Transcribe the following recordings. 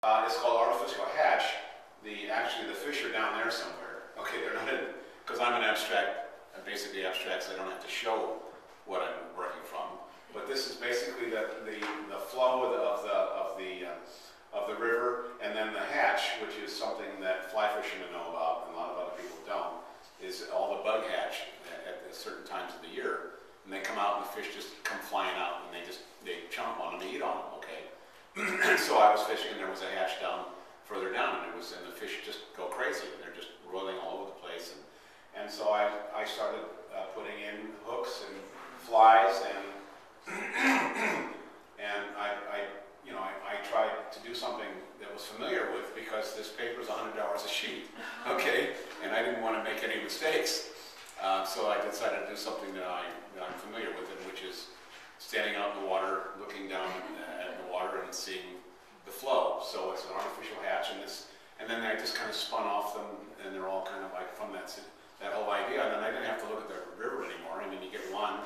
It's called artificial hatch. Actually, the fish are down there somewhere. Okay, they're not in, because I'm an abstract, basically abstract, so I don't have to show what I'm working from. But this is basically the flow of the river, and then the hatch, which is something that fly fishermen know about, and a lot of other people don't, is all the bug hatch at certain times of the year. And they come out, and the fish just come flying out, and they chomp on them and eat on them. Okay. So I was fishing, and there was a hatch further down, and the fish just go crazy. They're just rolling all over the place, and so I started putting in hooks and flies, and I tried to do something that was familiar with, because this paper is $100 a sheet, okay, and I didn't want to make any mistakes, so I decided to do something that I'm familiar with, which is standing out in the water, looking down at the water and seeing the flow. So it's an artificial hatch, and then I just kind of spun off them, and they're all kind of like from that whole idea. And then I didn't have to look at the river anymore. I mean, you get one,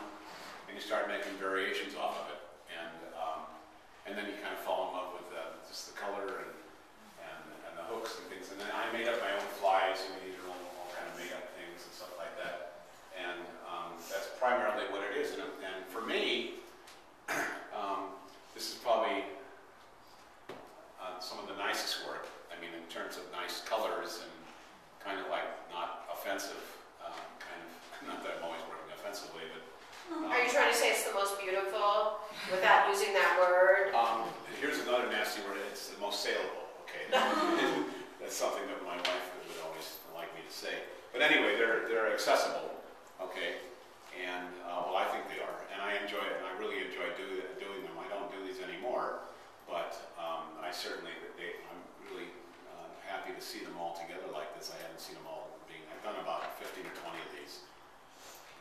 and you start making variations off of it, and then you kind of fall in love with just the color and the hooks and things. And then I made up my own flies, and these are all kind of made up things and stuff like that. And that's primarily what it is. And for me, this is probably some of the nicest work. I mean, in terms of nice colors and kind of like not offensive, not that I'm always working offensively, but... Are you trying to say it's the most beautiful without using that word? Here's another nasty word. It's the most saleable, okay? That's something that my wife would always like me to say. But anyway, they're accessible, okay? And, well, I think they are. And I enjoy it, and I really enjoy doing them. I don't do these anymore, but I'm really happy to see them all together like this. I haven't seen them all I've done about 15 or 20 of these.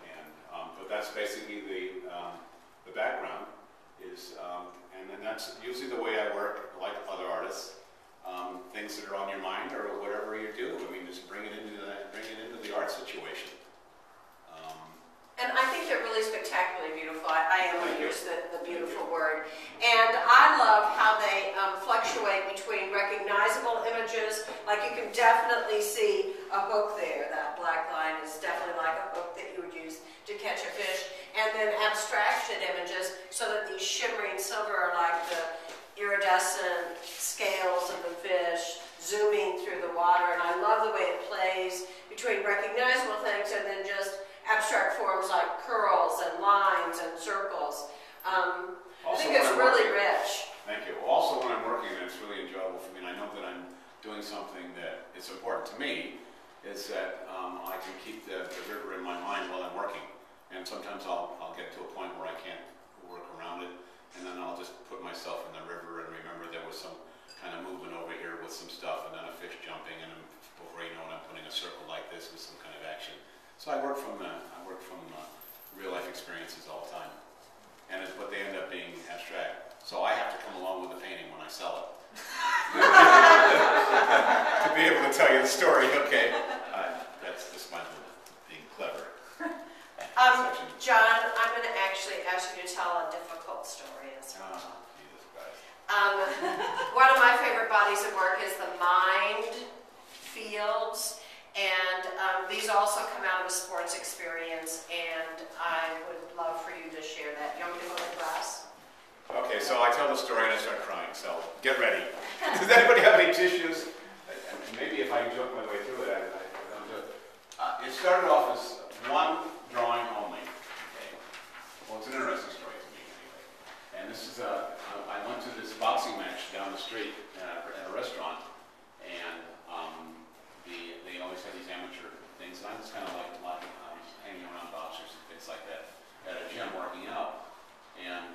And, but that's basically the background is, and then that's usually the way I work, like other artists. Things that are on your mind or whatever you do. I mean, just bring it into the art situation. And I think they're really spectacularly beautiful. I am going to use the beautiful word. And I love how they fluctuate between recognizable images. Like you can definitely see a hook there. That black line is definitely like a hook that you would use to catch a fish. And then abstracted images, so that these shimmering silver are like the iridescent scales of the fish zooming through the water. And I love the way it plays between recognizable things and then just abstract forms like curls and lines and circles. I think it's really rich. Thank you. Also, when I'm working, and it's really enjoyable for me, and I know that I'm doing something that is important to me, is that I can keep the river in my mind while I'm working. And sometimes I'll get to a point where I can't work around it, and then I'll just put myself in the river and remember there was some kind of movement over here with some stuff, and then a fish jumping, and before you know it, I'm putting a circle like this with some kind of action. So I work from real life experiences all the time, but they end up being abstract. So I have to come along with the painting when I sell it to be able to tell you the story. Okay, that's just my being clever. John, I'm going to actually ask you to tell a difficult story as well. Jesus Christ. One of my favorite bodies of work is the mind fields. And these also come out of a sports experience, and I would love for you to share that. You want me to go to class? Okay, so I tell the story and I start crying, so get ready. Does anybody have any tissues? Maybe if I joke my way through it, I'll do it. It started off as one drawing only. Okay. Well, it's an interesting story to me, anyway. And this is I went to this boxing match down the street at a restaurant, and they always had these amateur things, and I was kind of like hanging around boxers and things like that at a gym working out. And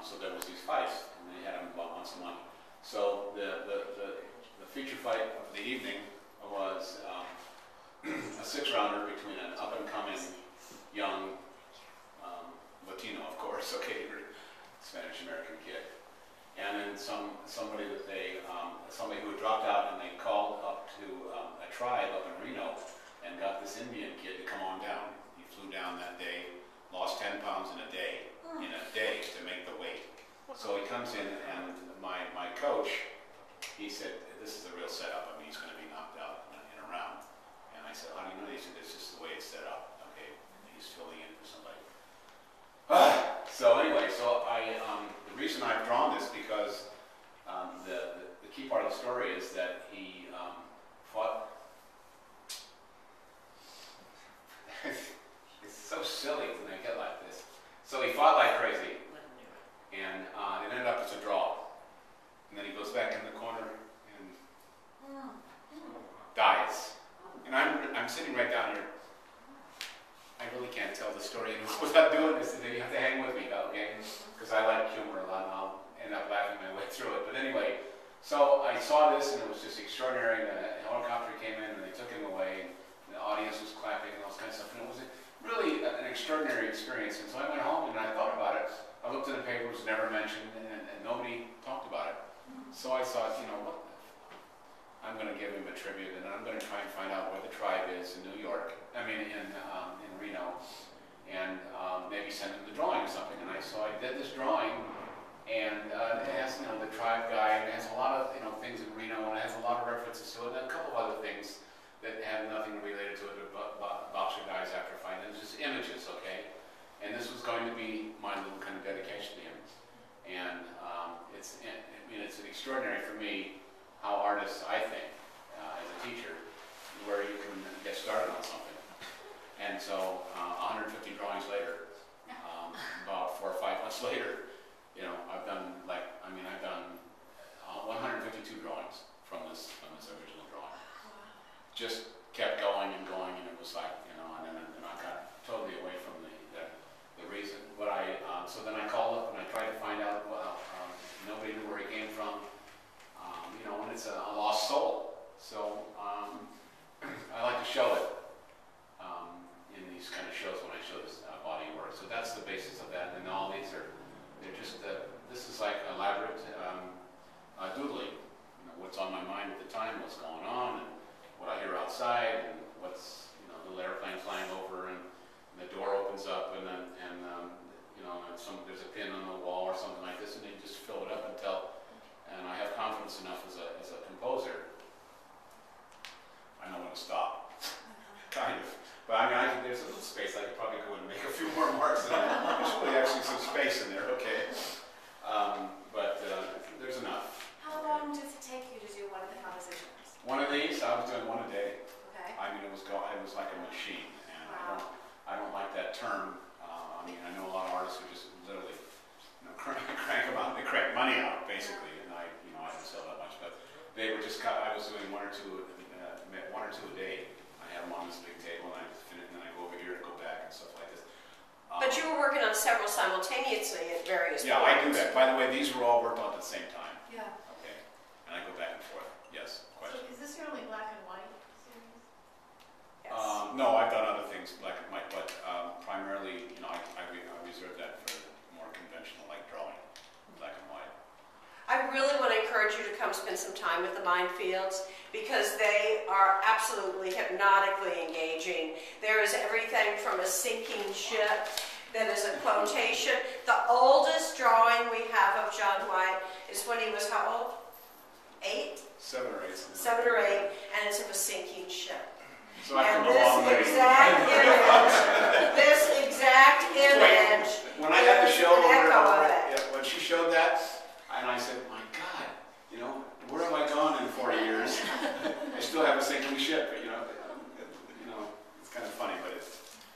so there was these fights, and they had them about once a month. So the feature fight of the evening was a 6-rounder between an up-and-coming young Latino, of course, okay, Spanish-American kid, and then somebody who had dropped out, and they called up to a tribe up in Reno and got this Indian kid to come on down. He flew down that day, lost 10 pounds in a day to make the weight. So he comes in, and my coach he said, this is a real setup. I mean, he's going to be knocked out in a round. And I said, how do you know? He said, it's just the way it's set up. Okay, he's filling in for somebody. So anyway, the reason I've drawn this because the key part of the story is that he fought. It's so silly when they get like this. So he fought like crazy, and it ended up as a draw. And then he goes back in the corner and dies. And I'm sitting right down here. I really can't tell the story without doing this. You have to hang with me, okay? Because I like humor a lot, and I'll end up laughing my way through it. But anyway, so I saw this, and it was just extraordinary. The helicopter came in, and they took him away, and the audience was clapping and all this kind of stuff. And it was really an extraordinary experience. And so I went home, and I thought about it. I looked in the papers, never mentioned, and nobody talked about it. So I thought, you know what? I'm going to give him a tribute, and I'm going to try and find out where the tribe is in New York. I mean, in Reno, and maybe send him the drawing or something. And so I did this drawing, and it has, the tribe guy, and it has a lot of, things in Reno, and it has a lot of references to it, and a couple of other things that have nothing related to it, but boxer guys after fighting. It's just images, okay? And this was going to be my little kind of dedication to him. And it's extraordinary for me how artists, I think, as a teacher, where you can get started on something. And so 150 drawings later, about 4 or 5 months later, I've done 152 drawings from this original drawing. Just kept going, and it was like, and I got totally away from the reason. But so then I called up and I tried to find out. Nobody knew where he came from. And it's a lost soul. So I like to show it in these kind of shows when I show this body of work. So that's the basis of that. And all these they're just, this is like elaborate doodling. What's on my mind at the time, what's going on, and what I hear outside, and what's, the airplane flying over, and the door opens up, and then, there's a pin on the wall or something like this, and you just fill it up and I have confidence enough as a composer. I know when to stop, kind of. But there's a little space. I could probably go and make a few more marks in there. There's really actually some space in there, okay. But there's enough. How long does it take you to do one of the compositions? One of these, I was doing one a day. Okay. It was like a machine, and wow. I don't like that term. I know a lot of artists who just literally, crank them out. They crank money out, basically, and I didn't sell that much. But they were just. I was doing one or two a day. I had them on this big table, and I finish, and then I go over here and go back and stuff like this. But you were working on several simultaneously at various points. Yeah, I do that. By the way, these were all worked on at the same time. Yeah. Okay, and I go back and forth. Yes. Question. So is this your only black and white series? Yes. No, I've done other things, black and white, but primarily, I reserve that for more conventional, like drawing, black and white. I really want to encourage you to come spend some time with the minefields because they are absolutely hypnotically engaging. There is everything from a sinking ship that is a quotation. The oldest drawing we have of John White is when he was how old? 8? 7 or 8. 7 or 8, and it's of a sinking ship. So I've And come a long way. this exact image, When I had the show an echo of it. when she showed that, and I said, my God, where have I gone in 40 years? I still have a sinking ship, but it's kind of funny, but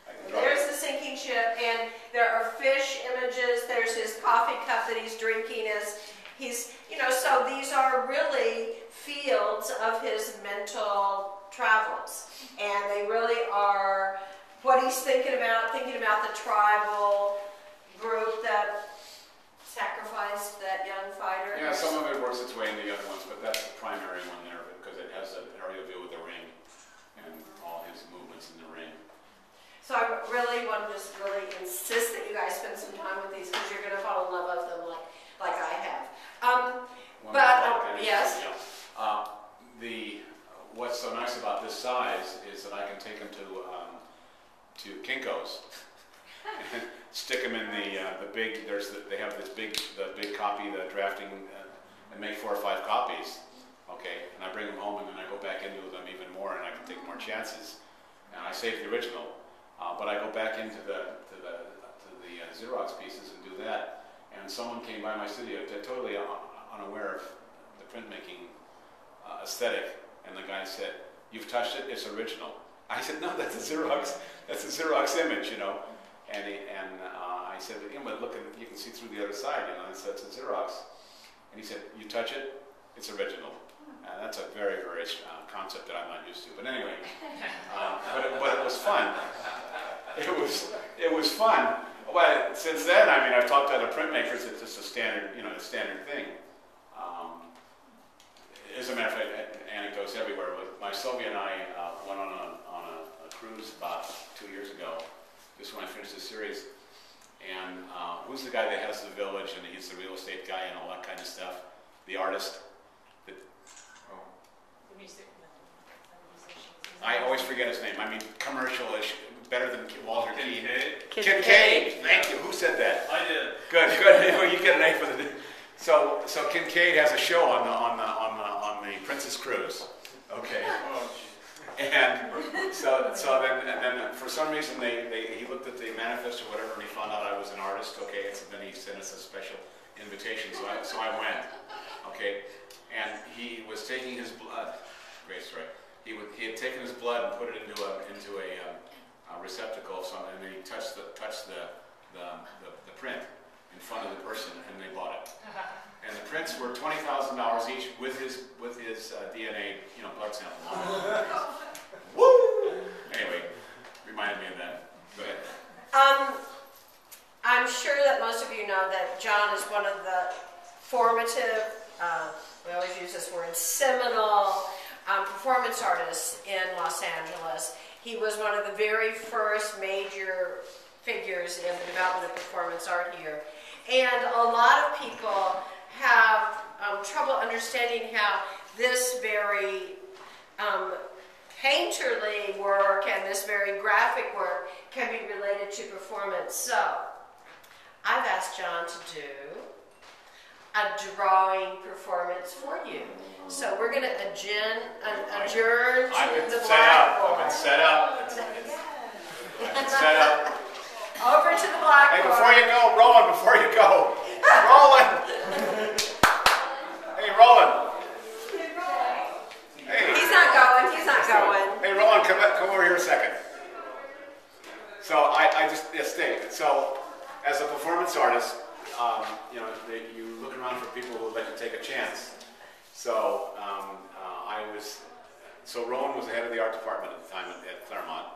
I can draw There's it. the sinking ship, and there are fish images. There's his coffee cup that he's drinking as he's, so these are really fields of his mental travels. And they really are what he's thinking about the tribal group that sacrificed that young fighter. Yeah, some of it works its way in the other ones, but that's the primary one there because it has an aerial view of the ring and all his movements in the ring. So I really want to just really insist that you guys spend some time with these because you're going to fall in love with them like I have. Yes. Yeah. What's so nice about this size is that I can take them to Kinko's and stick them in the big. They have this big copy, the drafting, and make 4 or 5 copies, okay, and I bring them home, and then I go back into them even more, and I can take more chances. And I save the original, but I go back into the Xerox pieces and do that. And someone came by my studio, totally unaware of the printmaking aesthetic, and the guy said, "You've touched it, it's original." I said, "No, that's a Xerox image, you know." And I said, "Yeah, but look, you can see through the other side, you know, that's a Xerox." And he said, "You touch it, it's original." That's a very, very concept that I'm not used to. But anyway, but it was fun. It was fun. Well, since then, I mean, I've talked to other printmakers. It's just a standard, you know, a standard thing. As a matter of fact, anecdotes everywhere. My Sylvia and I went on a cruise about 2 years ago, just when I finished the series. And who's the guy that has the village, and he's the real estate guy and all that kind of stuff? The artist. I always forget his name. I mean, commercial-ish, better than Walter Keane. Kincaid. Thank you. Who said that? I did. Good. You get an A for the. So Kincaid has a show on the Princess Cruise. Okay. And so then for some reason he looked at the manifest or whatever, and he found out I was an artist. Okay. And so then he sent us a special invitation. So I went. Okay. And he was taking his blood. Great story. He had taken his blood and put it into a receptacle of something, and then he touched the print in front of the person, and they bought it. And the prints were $20,000 each with his DNA, you know, blood sample. Woo! Anyway, reminded me of that. Go ahead. I'm sure that most of you know that John is one of the formative, we always use this word, seminal performance artists in Los Angeles. He was one of the very first major figures in the development of performance art here. And a lot of people have trouble understanding how this very painterly work and this very graphic work can be related to performance. So, I've asked John to do a drawing performance for you. So we're going to adjourn to the blackboard. I've been set up. Over to the blackboard. Hey, before you go, Roland, before you go. Roland! Hey, Roland. Hey. He's not going. Hey, Roland, come over here a second. So I just stay. So as a performance artist, you know, you look around for people who would let you take a chance. So so Rowan was the head of the art department at the time at Claremont,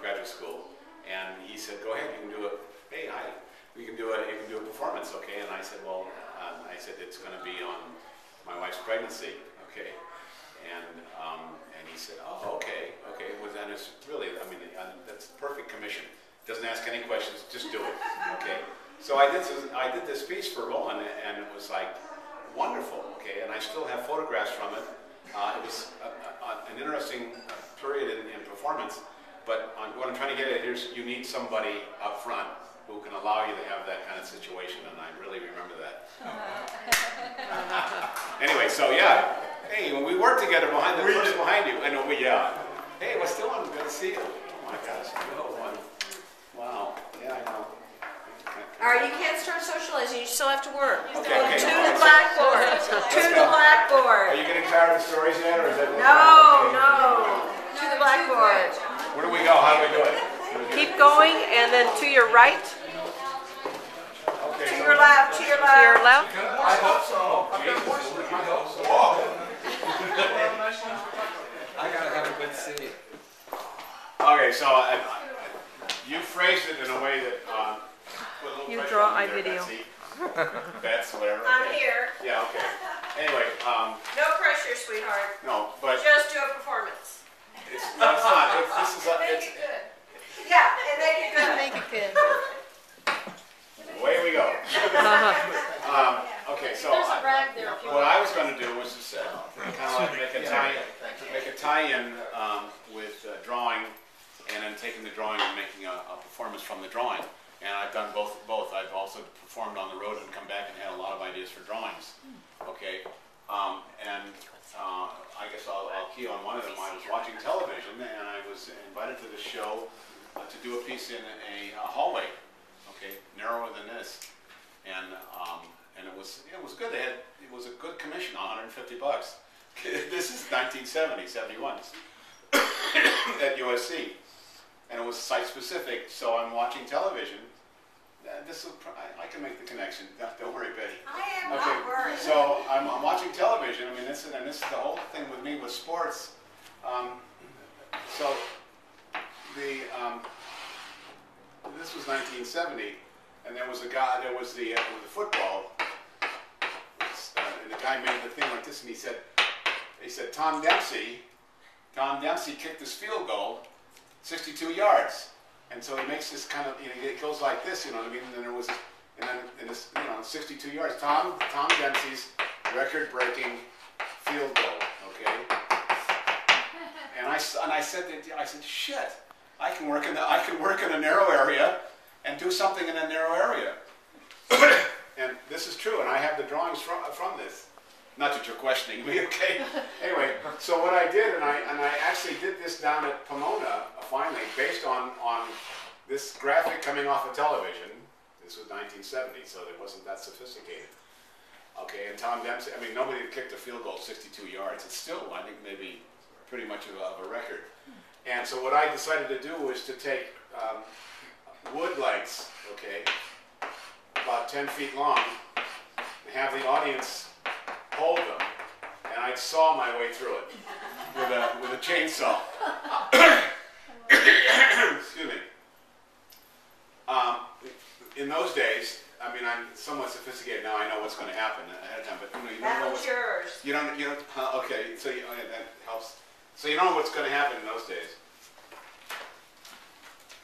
graduate school, and he said, "Go ahead, you can do it. Hey, hi, you can do a performance, okay?" And I said, "Well, it's going to be on my wife's pregnancy, okay?" And he said, "Oh, okay." Well, then it's really, I mean, that's perfect commission. Doesn't ask any questions, just do it, okay? So I did this piece for Roland, and it was like wonderful, okay? And I still have photographs from it. It was an interesting period in performance, but what I'm trying to get at here is you need somebody up front who can allow you to have that kind of situation, and I really remember that. Anyway, so yeah. Hey, when we worked together behind the person behind you, I know Hey, what's still on? Good to see you. Oh my gosh, wow. Yeah, I know. All right, you can't start socializing. You still have to work. Okay. To the blackboard. To the blackboard. Are you getting tired of the stories yet, or is that? No. To the blackboard. Where do we go? How do we do it? Keep going, and then to your right. Okay. To your left. To your left. To your left. I hope so. I gotta have a good seat. Okay, so you phrased it in a way that put a little You pressure draw, on I you there, video. Betsy. Bets, whatever. I'm okay. here. Yeah, okay. Anyway, No pressure, sweetheart. no, but Just do a performance. it's not. This is Make it good. Yeah, and make it good. Make it good. away we go. Okay, so There's a rag there if you what want. I was going to do was just kind of like make a tie-in with drawing, and then taking the drawing and making a performance from the drawing. And I've done both. I've also performed on the road and come back and had a lot of ideas for drawings. Okay, and I guess I'll key on one of them. I was watching television, and I was invited to the show to do a piece in a hallway, okay, narrower than this, and it was good. It was a good commission, $150. This is 1970, 71 at USC, and it was site specific. So I'm watching television. I can make the connection. Don't worry, Betty. I am not worried. So I'm watching television. I mean, this is the whole thing with me with sports. So this was 1970, and there was the football, and the guy made the thing like this, and he said Tom Dempsey kicked this field goal, 62 yards. And so he makes this kind of, it goes like this, you know what I mean? And then there was, and then in this, 62 yards, Tom Dempsey's record-breaking field goal, okay? And I said, shit, I can work in a narrow area and do something in a narrow area. And this is true, and I have the drawings from this. Not that you're questioning me, okay? Anyway, so what I did, and I actually did this down at Pomona, finally, based on this graphic coming off of television. This was 1970, so it wasn't that sophisticated. Okay, and Tom Dempsey, I mean, nobody had kicked a field goal 62 yards. It's still, I think, maybe pretty much of a record. And so what I decided to do was to take wood lights, okay, about 10 feet long, and have the audience hold them, and I'd saw my way through it with a chainsaw. Excuse me. In those days, I mean, I'm somewhat sophisticated now. I know what's going to happen ahead of time, but you don't know yours. You don't. Okay, so that helps. So you don't know what's going to happen in those days.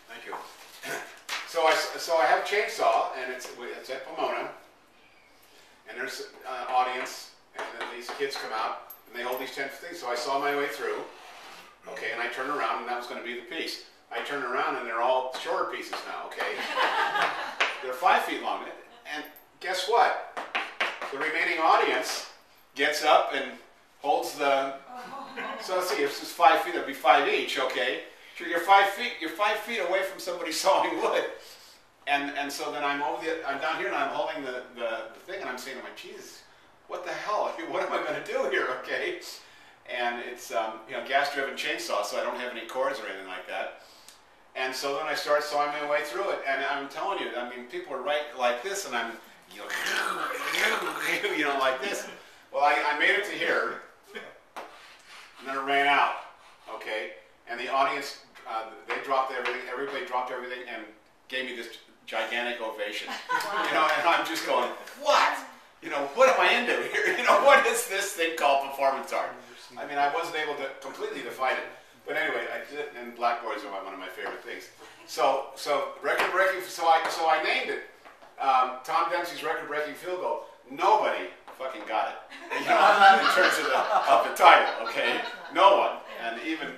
Thank you. So I have a chainsaw, and it's at Pomona, and there's an audience. And then these kids come out, and they hold these 10 things. So I saw my way through, okay, and I turned around, and that was going to be the piece. I turned around, and they're all shorter pieces now, okay? They're 5 feet long. And guess what? The remaining audience gets up and holds the... So let's see, if this is 5 feet, it'll be 5 each, okay? So you're 5 feet away from somebody sawing wood. And so then I'm down here, and I'm holding the thing, and I'm saying to my, Jesus, what the hell? I mean, what am I going to do here, okay? And it's, gas-driven chainsaw, so I don't have any cords or anything like that. And so then I start sawing my way through it, and I'm telling you, I mean, people are right like this, and I'm, like this. Well, I made it to here, and then it ran out, okay? And the audience, they dropped everything, everybody dropped everything, and gave me this gigantic ovation. And I'm just going, what? What am I into here? What is this thing called performance art? I mean, I wasn't able to completely define it. But anyway, I did, and blackboards are one of my favorite things. So record-breaking, so I named it Tom Dempsey's record-breaking field goal. Nobody fucking got it, in terms of the title, okay? No one, and even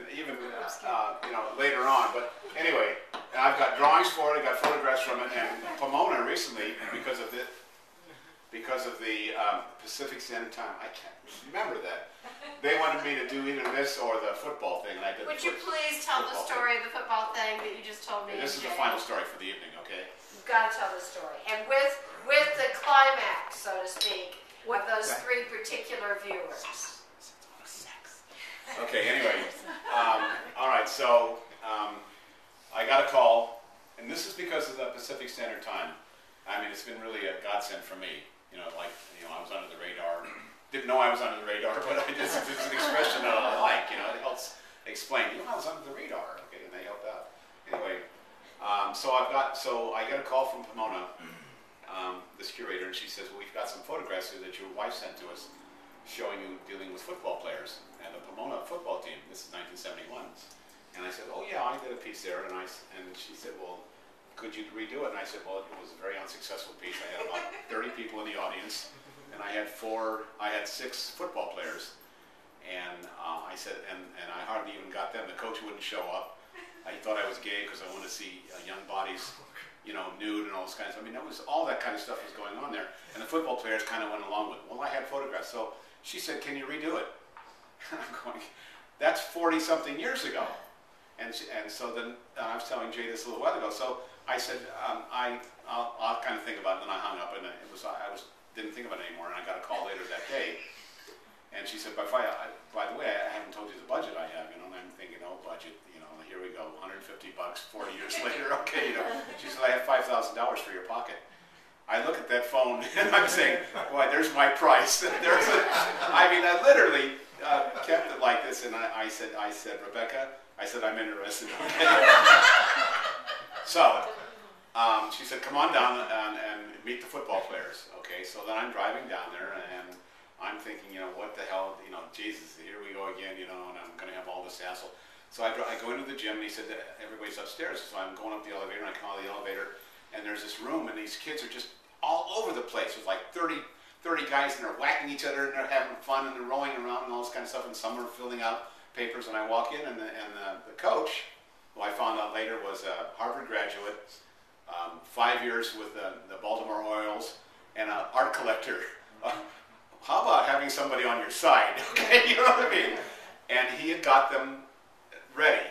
later on. But anyway, I've got drawings for it, I got photographs from it, and Pomona recently, because of the Pacific Standard Time, I can't remember that. They wanted me to do either this or the football thing, and I did. Would you please tell the story of the football thing that you just told me? And this is the final story for the evening, okay? You've got to tell the story, and with the climax, so to speak, of those 3 particular viewers. Okay. Anyway, all right. So I got a call, and this is because of the Pacific Standard Time. I mean, it's been really a godsend for me. I was under the radar. Didn't know I was under the radar, but it's an expression that I like. It helps explain. I was under the radar. Okay, and they helped out. Anyway, so I got a call from Pomona, this curator, and she says, "Well, we've got some photographs here that your wife sent to us, showing you dealing with football players and the Pomona football team. This is 1971." And I said, "Oh yeah, I did a piece there." And she said, "Well, could you redo it?" And I said, "Well, it was a very unsuccessful piece. I had about 30 people in the audience, and I had 6 football players, and I said, and I hardly even got them. The coach wouldn't show up. I thought I was gay because I wanted to see young bodies, nude and all those kinds. I mean, all that kind of stuff was going on there, and the football players kind of went along with it. Well, I had photographs, so She said, can you redo it? And I'm going, that's 40-something years ago. And so then I was telling Jay this a little while ago. So I said, I'll kind of think about it. And then I hung up, and didn't think about it anymore. And I got a call later that day. And she said, by the way, I haven't told you the budget I have, you know. And I'm thinking, oh, budget, you know, here we go, $150, 40 years later, okay, you know. She said, I have $5,000 for your pocket. I look at that phone and I'm saying, boy, there's my price. I literally kept it like this, and I said, Rebecca, I said, I'm interested. Okay? So she said, come on down and meet the football players. Okay, so then I'm driving down there, and I'm thinking, you know, what the hell, you know, Jesus, here we go again, you know, and I'm going to have all this hassle. So I go into the gym, and he said that everybody's upstairs. So I'm going up the elevator, and I come out of the elevator, and there's this room, and these kids are just all over the place with like 30 guys, and they're whacking each other, and they're having fun, and they're rolling around and all this kind of stuff, and some are filling out papers. And I walk in, and the coach, who I found out later was a Harvard graduate, 5 years with the Baltimore Orioles, and an art collector. How about having somebody on your side? Okay, you know what I mean? And he had got them ready.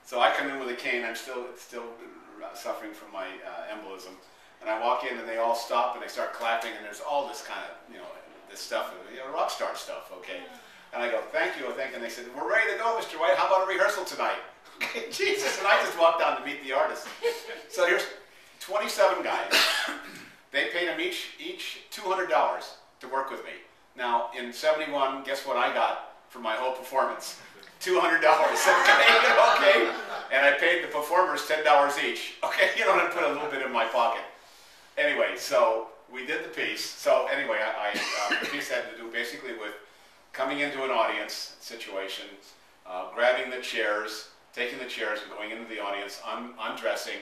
So I come in with a cane. I'm still suffering from my embolism. And I walk in, and they all stop, and they start clapping, and there's all this kind of, you know, this stuff, you know, rock star stuff, okay? And I go, thank you, and they said, we're ready to go, Mr. White. How about a rehearsal tonight? Okay, Jesus, and I just walked down to meet the artist. So here's 27 guys. They paid them each $200 to work with me. Now, in '71, guess what I got for my whole performance? $200, okay? And I paid the performers $10 each, okay? You know, and I put a little bit in my pocket. Anyway, so we did the piece. So anyway, the piece had to do basically with coming into an audience situation, grabbing the chairs, taking the chairs and going into the audience, undressing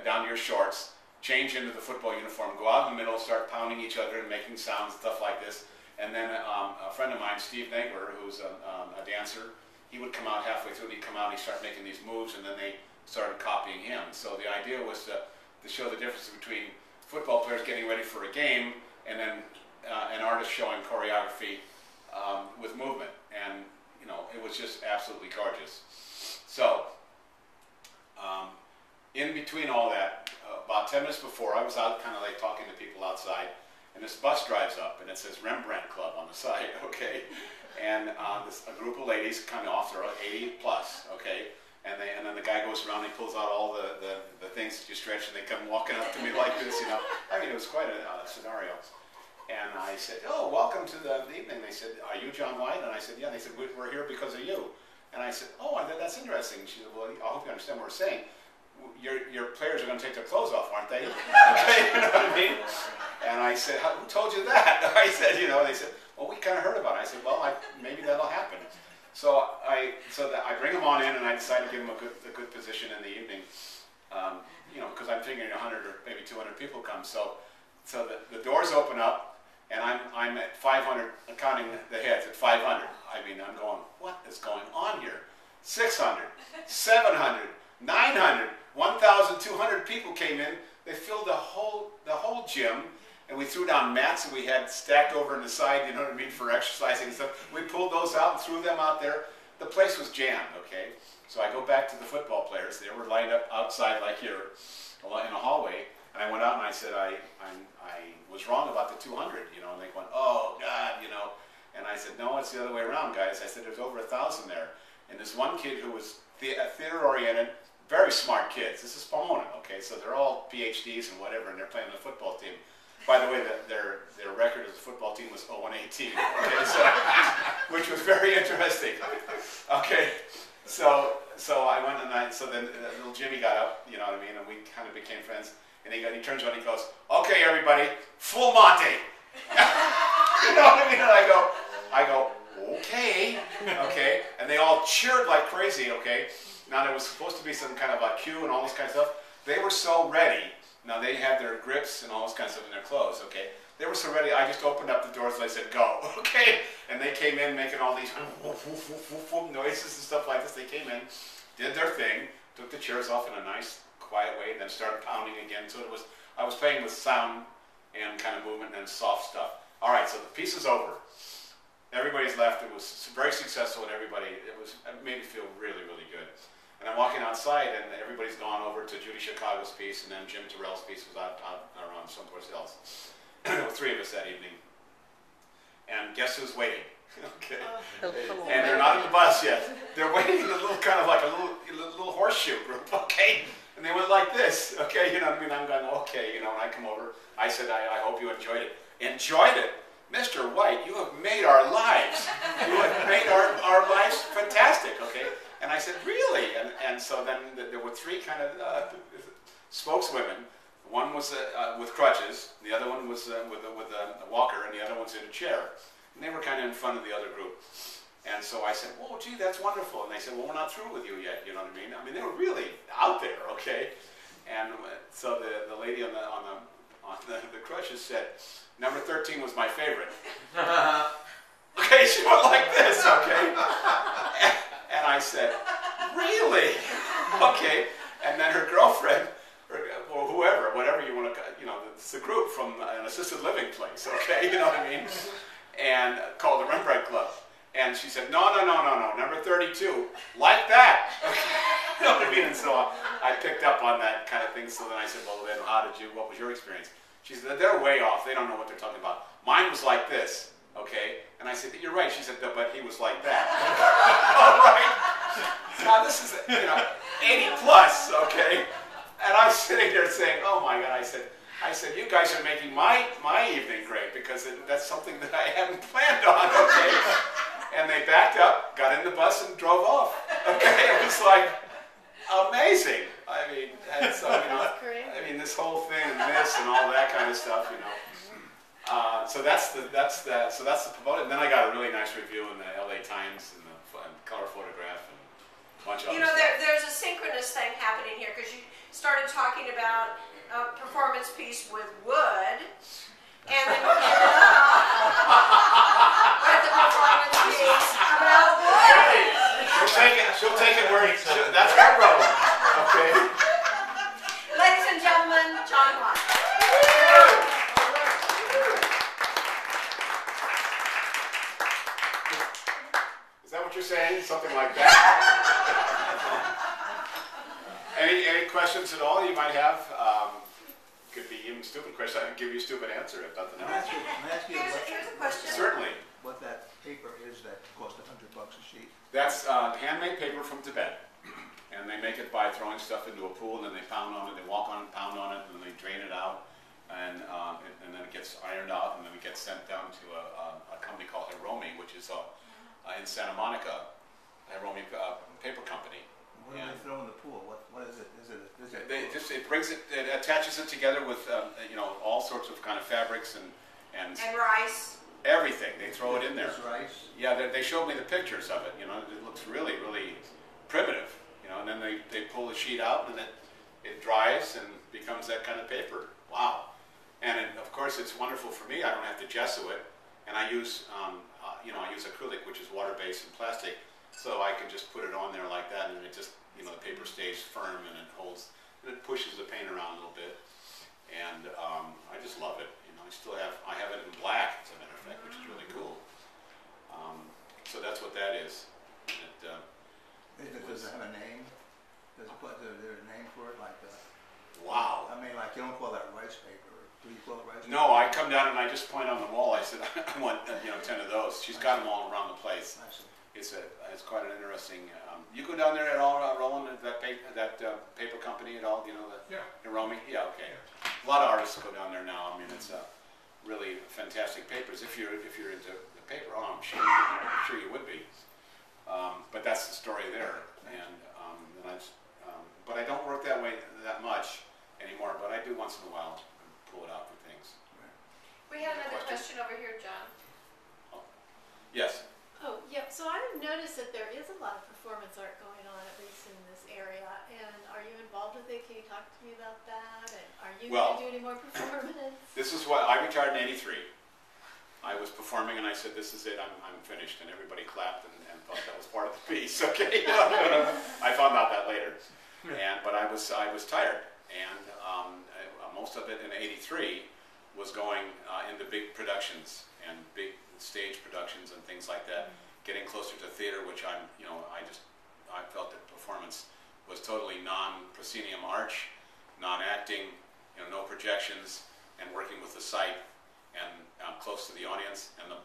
down to your shorts, change into the football uniform, go out in the middle, start pounding each other and making sounds, stuff like this. And then a friend of mine, Steve Nagler, who's a dancer, he would come out halfway through, and he'd come out and he'd start making these moves, and then they started copying him. So the idea was to show the difference between football players getting ready for a game and then an artist showing choreography with movement. And, you know, it was just absolutely gorgeous. So, in between all that, about 10 minutes before, I was out kind of like talking to people outside, and this bus drives up, and it says Rembrandt Club on the side, okay? And a group of ladies come off, they're 80 plus, okay? And then the guy goes around, and he pulls out all the things that you stretch, and they come walking up to me like this, you know? I mean, it was quite a scenario. And I said, oh, welcome to the evening. They said, are you John White? And I said, yeah. And they said, we're here because of you. And I said, oh, that's interesting. And she said, well, I hope you understand what we're saying. Your players are going to take their clothes off, aren't they? Okay, you know what I mean? And I said, who told you that? I said, you know, and they said, well, we kind of heard about it. I said, well, maybe that'll happen. So I bring them on in, and I decide to give them a good position in the evening, you know, because I'm figuring 100 or maybe 200 people come. So the doors open up, and I'm at 500, I'm counting the heads at 500. I mean, I'm going, what is going on here? 600, 700, 900, 1,200 people came in. They filled the whole gym, and we threw down mats that we had stacked over on the side, you know what I mean, for exercising and stuff. We pulled those out and threw them out there. The place was jammed, okay? So I go back to the football players. They were lined up outside like here in a hallway, and I went out and I said, I was wrong about the 200, you know, and they went, oh, God, you know. And I said, no, it's the other way around, guys. I said, there's over 1,000 there. And this one kid who was theater-oriented, very smart kids. This is Pomona, okay? So they're all PhDs and whatever, and they're playing on the football team. By the way, their record as a football team was 0-18, okay? So, which was very interesting. Okay, so I went and so then little Jimmy got up, you know what I mean, and we kind of became friends. And he turns around and he goes, okay, everybody, full Monty. You know what I mean? And I go, okay, and they all cheered like crazy, okay? Now there was supposed to be some kind of a cue and all this kind of stuff. They were so ready. Now they had their grips and all this kind of stuff in their clothes, okay? They were so ready, I just opened up the doors and I said, go, okay? And they came in making all these noises and stuff like this. They came in, did their thing, took the chairs off in a nice, quiet way, then started pounding again. So I was playing with sound and kind of movement and soft stuff. All right, so the piece is over. Everybody's left. It was very successful, and it made me feel really, really good. And I'm walking outside, and everybody's gone over to Judy Chicago's piece, and then Jim Terrell's piece was out around someplace else. There were 3 of us that evening. And guess who's waiting? Okay. And they're not in the bus yet. They're waiting in a little kind of like a little horseshoe group, okay? And they went like this, okay? You know what I mean? I'm going, okay, you know, when I come over, I said, I hope you enjoyed it. Enjoyed it? Mr. White, you have made our lives. You have made our lives fantastic, okay? And I said, really? And so then there were 3 kind of spokeswomen. One was with crutches, the other one was with a walker, and the other one's in a chair. And they were kind of in front of the other group. And so I said, oh, gee, that's wonderful. And they said, well, we're not through with you yet, you know what I mean? I mean, they were really out there, okay? And so the lady on the crutches said, number 13 was my favorite. Okay, she went like this, okay? And I said, really? Okay. And then her girlfriend, or whoever, whatever you want to, you know, it's the group from an assisted living place, okay? You know what I mean? And called the Rembrandt Club. And she said, no, number 32, like that. Okay. You know what I mean? And so I picked up on that kind of thing. So then I said, well, then what was your experience? She said, they're way off. They don't know what they're talking about. Mine was like this, okay? And I said, you're right. She said, but he was like that. All right. Now this is, you know, 80 plus, okay? And I was sitting there saying, oh my God, I said, you guys are making my evening great because that's something that I hadn't planned on, okay? And they backed up, got in the bus, and drove off. Okay, it was like amazing. I mean, and so you know, I mean, this whole thing and this and all that kind of stuff, you know. So that's the promoted. And then I got a really nice review in the LA Times and the Color Photograph and a bunch of other stuff. There's a synchronous thing happening here because you started talking about a performance piece with wood, and then you ended up with the performance piece about wood. She'll take it where that's her role. Okay. Ladies and gentlemen, John Watt. Is that what you're saying? Something like that? Any questions at all you might have? Could be even stupid questions. I can give you a stupid answer if nothing else. Can I ask you Here's a question. Certainly. what that paper is that cost $100 a sheet? That's handmade paper from Tibet. And they make it by throwing stuff into a pool, and then they pound on it, they walk on it, pound on it, and then they drain it out. And then it gets ironed out, and then it gets sent down to a company called Hiromi, which is in Santa Monica, Hiromi paper company. What do they throw in the pool? What is it? It attaches it together with you know, all sorts of kind of fabrics and rice. everything. They throw it in there. There's rice. Yeah, they showed me the pictures of it. You know, it looks really, really primitive. You know, and then they pull the sheet out, and it dries and becomes that kind of paper. Wow. And of course, it's wonderful for me. I don't have to gesso it, and I use you know, I use acrylic, which is water-based and plastic, so I can just put it on there like that, and it just, you know, the paper stays firm and it holds, and it pushes the paint around a little bit, and I just love it. You know, I have it in black, as a matter of fact, which is really cool. So that's what that is. Does it have a name? Is there a name for it? Like, wow. I mean, like, you don't call that rice paper. Do you call it rice paper? No, I come down and I just point on the wall. I said, I want 10 of those. She's got them all around the place. I see. It's quite an interesting. You go down there at all, Roland? That paper company at all? You know that? Yeah. Hiromi? Yeah. Okay. A lot of artists go down there now. I mean, it's really fantastic papers. If you're into the paper, I'm sure you would be. But that's the story there. And but I don't work that way that much anymore. But I do once in a while pull it out for things. We had another question over here, John. Yes. Oh, yeah, so I've noticed that there is a lot of performance art going on, at least in this area, and are you involved with it? Can you talk to me about that? And are you going to do any more performance? This is what I retired in '83. I was performing and I said, "This is it. I'm finished." And everybody clapped and thought that was part of the piece. Okay, I found out that later. But I was tired, and most of it in '83 was going into big productions and big stage productions and things like that, getting closer to theater, which I felt that performance was totally non-proscenium arch, non-acting, no projections, and working with the sight and close to the audience, and the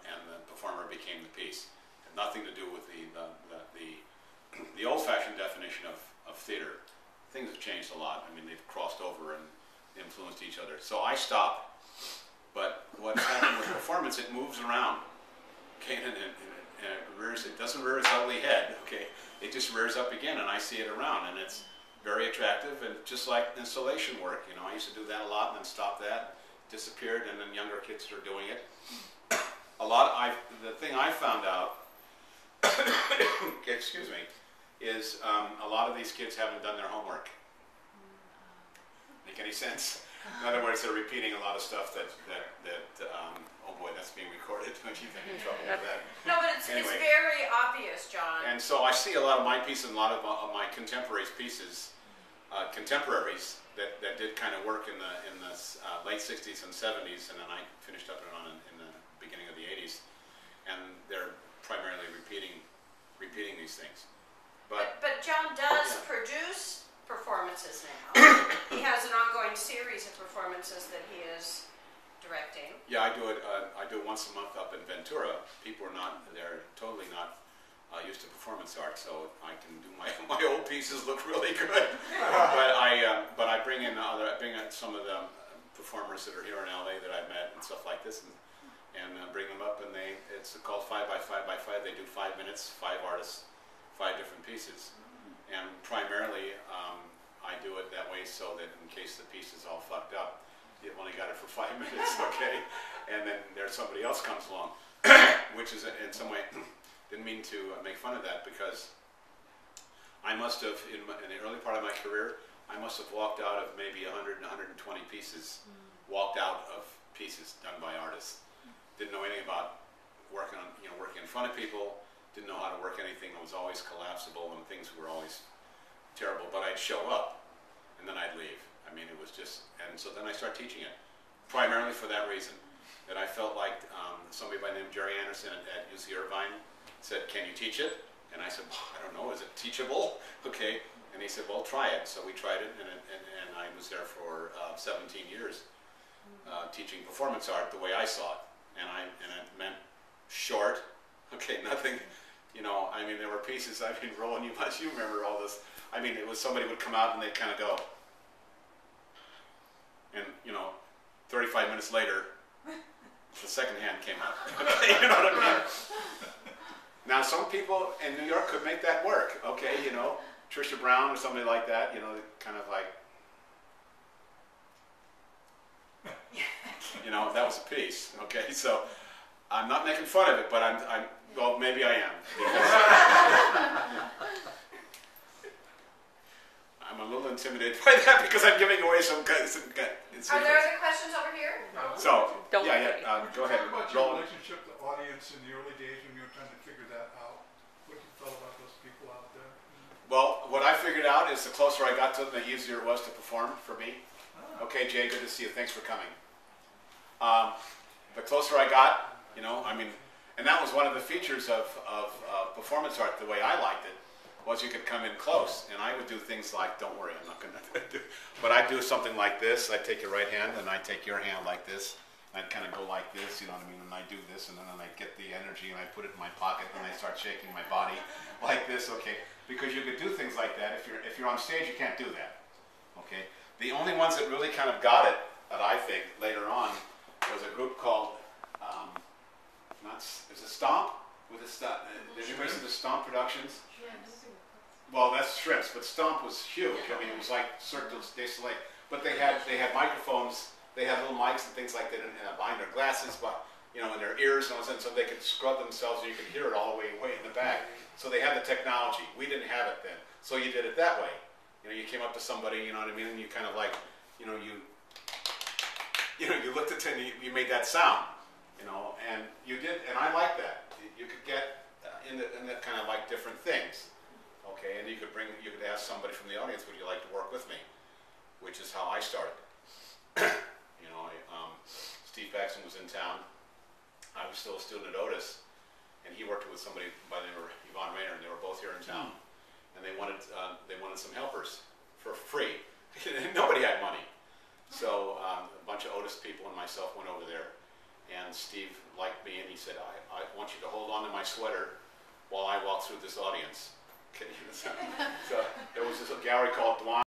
performer became the piece. Had nothing to do with the old-fashioned definition of theater. Things have changed a lot. I mean, they've crossed over and influenced each other. So I stopped. But what's happened with performance, it moves around. Okay, and it doesn't rear its ugly head. Okay, it just rears up again, and I see it around, and it's very attractive. And just like installation work, I used to do that a lot, and then stopped that, disappeared, and then younger kids are doing it. The thing I found out, excuse me, is a lot of these kids haven't done their homework. Make any sense? In other words, they're repeating a lot of stuff that oh boy, that's being recorded. Don't you think in trouble with that? No, but it's very obvious, John. And so I see a lot of my pieces and a lot of my contemporaries' pieces, contemporaries that did kind of work in the late 60s and 70s, and then I finished up and on in the beginning of the 80s, and they're primarily repeating these things. But John does produce performances now. He has an ongoing series of performances that he is directing. Yeah, I do it once a month up in Ventura. People they're totally not used to performance art, so I can do my old pieces look really good. but I bring in some of the performers that are here in LA that I've met and stuff like this, and bring them up, and it's called 5x5x5. They do 5 minutes, 5 artists, 5 different pieces. And primarily, I do it that way so that in case the piece is all fucked up, you've only got it for 5 minutes, okay? And then there's somebody else comes along, which is in some way, didn't mean to make fun of that, because I must have, in the early part of my career, I must have walked out of maybe 100 and 120 pieces, walked out of pieces done by artists. Didn't know anything about working in front of people, didn't know how to work anything. It was always collapsible and things were always terrible, but I'd show up and then I'd leave. I mean, it was just, and so then I started teaching it, primarily for that reason, that I felt like somebody by the name of Jerry Anderson at UC Irvine said, "Can you teach it?" And I said, "Well, I don't know, is it teachable?" Okay, and he said, "Well, try it." So we tried it, and I was there for 17 years teaching performance art the way I saw it, and it meant short, okay, nothing. I mean, there were pieces, I mean, Roland, you remember all this. I mean, it was somebody would come out and they'd kind of go, and 35 minutes later, the second hand came up. You know what I mean? Now, some people in New York could make that work, okay, Trisha Brown or somebody like that, kind of like, that was a piece, okay, so I'm not making fun of it, but well, maybe I am. I'm a little intimidated by that because I'm giving away some secrets. Are there other questions over here? So, Don't go ahead. What about your relationship to the audience in the early days when you were trying to figure that out? What you felt about those people out there? Well, what I figured out is the closer I got to them, the easier it was to perform for me. Okay, Jay, good to see you. Thanks for coming. The closer I got, and that was one of the features of performance art, the way I liked it, was you could come in close, and I would do things like, don't worry, I'm not going to do, but I'd do something like this. I'd take your right hand, and I'd take your hand like this. I'd kind of go like this, you know what I mean, and I'd do this, and then I'd get the energy, and I'd put it in my pocket, and I'd start shaking my body like this, okay? Because you could do things like that. If you're on stage, you can't do that, okay? The only ones that really kind of got it, that I think, later on, was a group called, is it Stomp? Did you listen to Stomp Productions? Yes. Well, that's Shrimps, but Stomp was huge. I mean, it was like Cirque du Soleil. But they had microphones, they had little mics and things like that behind their glasses, but in their ears and all that, so they could scrub themselves and you could hear it all the way in the back. So they had the technology. We didn't have it then. So you did it that way. You came up to somebody, you know what I mean, and you kind of like, you looked at it and you made that sound, and you did, and I like that. You could get in that kind of like different things, okay, and you could ask somebody from the audience, would you like to work with me, which is how I started, Jackson was in town. I was still a student at Otis, and he worked with somebody by the name of Yvonne Rayner, and they were both here in town. And they wanted some helpers for free. Nobody had money. So a bunch of Otis people and myself went over there, and Steve liked me, and he said, I want you to hold on to my sweater while I walk through this audience. Okay. So there was this gallery called Blonde.